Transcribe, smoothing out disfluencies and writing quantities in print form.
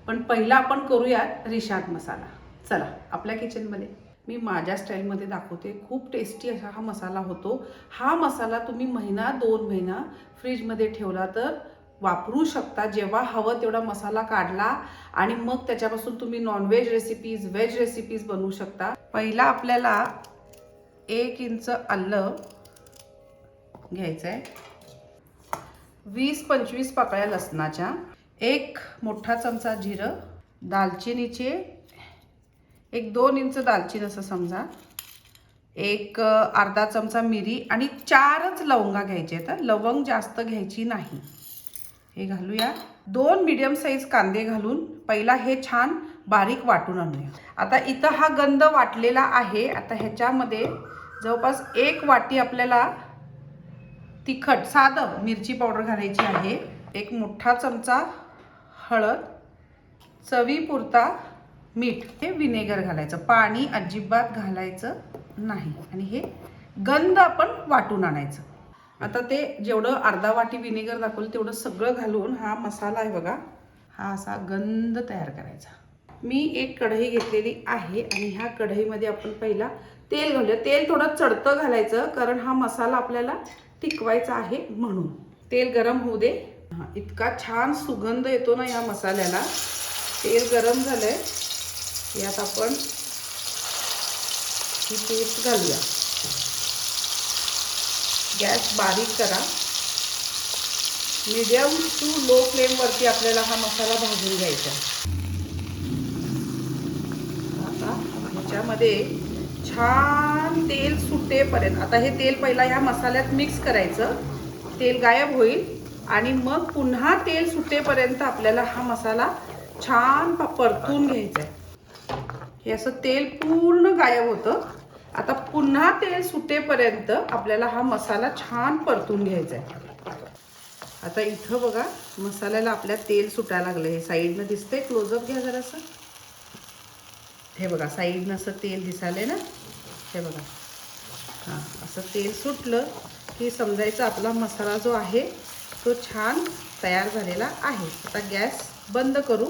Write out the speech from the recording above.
पण पहिला आपण करूया रिशाद मसाला. चला आपल्या किचनमध्ये मी माझ्या स्टाईलमध्ये दाखवते. खूप टेस्टी असा हा मसाला होतो. हा मसाला तुम्ही महिना 2 महिना फ्रीजमध्ये ठेवला तर वापरू शकता. जेव्हा हवं तेवढा मसाला काढला आणि मग त्याच्यापासून तुम्ही नॉनव्हेज रेसिपीज, व्हेज रेसिपीज बनवू शकता. पहिला आपल्याला 1 इंच आलं घ्यायचं आहे, 20-25 पाकळ्या लसणाच्या, 1 मोठा चमचा जिरं, दालचिनीचे 1-2 इंच दालचिनी असं समजा, 1 अर्धा चमचा मिरी आणि 4च लवंगा घ्यायचे आहेत. लवंग जास्त घ्यायची नाही. हे घालूया. 2 मीडियम साईज कांदे घालून पहिला हे छान बारीक वाटून आणूया. आता इथं हा गंध वाटलेला आहे. आता ह्याच्यामध्ये जवळपास 1 वाटी आपल्याला तिखट साधं मिरची पावडर घालायची आहे, 1 मोठा चमचा हळद, चवीपुरता मीठ, हे विनेगर घालायचं. पाणी अजिबात घालायचं नाही आणि हे गंध आपण वाटून आणायचं. आता ते जेवढं अर्धा वाटी विनेगर दाखवलं तेवढं सगळं घालून हा मसाला आहे बघा, हा असा गंध तयार करायचा. मी 1 कढई घेतलेली आहे आणि ह्या कढईमध्ये आपण पहिला तेल घालूया. तेल थोडं चढतं घालायचं कारण हा मसाला आपल्याला टिकवायचा आहे म्हणून. तेल गरम होऊ दे. इतका छान सुगंध येतो ना या मसाल्याला. तेल गरम झालंय, यात आपण ही पेस्ट घालूया. गॅस बारीक करा. मीडियम टू लो फ्लेमवरती आपल्याला हा मसाला भाजून घ्यायचा. आता ह्याच्यामध्ये छान तेल सुटेपर्यंत, आता हे तेल पहिला ह्या मसाल्यात मिक्स करायचं, तेल गायब होईल आणि मग पुन्हा तेल सुटेपर्यंत आपल्याला हा मसाला छान परतून घ्यायचा आहे. हे असं तेल पूर्ण गायब होतं. आता पुन्हा तेल सुटेपर्यंत आपल्याला हा मसाला छान परतून घ्यायचा आहे. आता इथं बघा मसाल्याला आपल्या तेल सुटायला लागलं. हे साईडनं दिसतंय, क्लोजअप घ्या जरासं. हे बघा साईडनं असं तेल दिसायलंय ना, हे बघा. हां, असं तेल सुटलं की समजायचं आपला मसाला जो आहे तो छान तयार झालेला आहे. आता गॅस बंद करू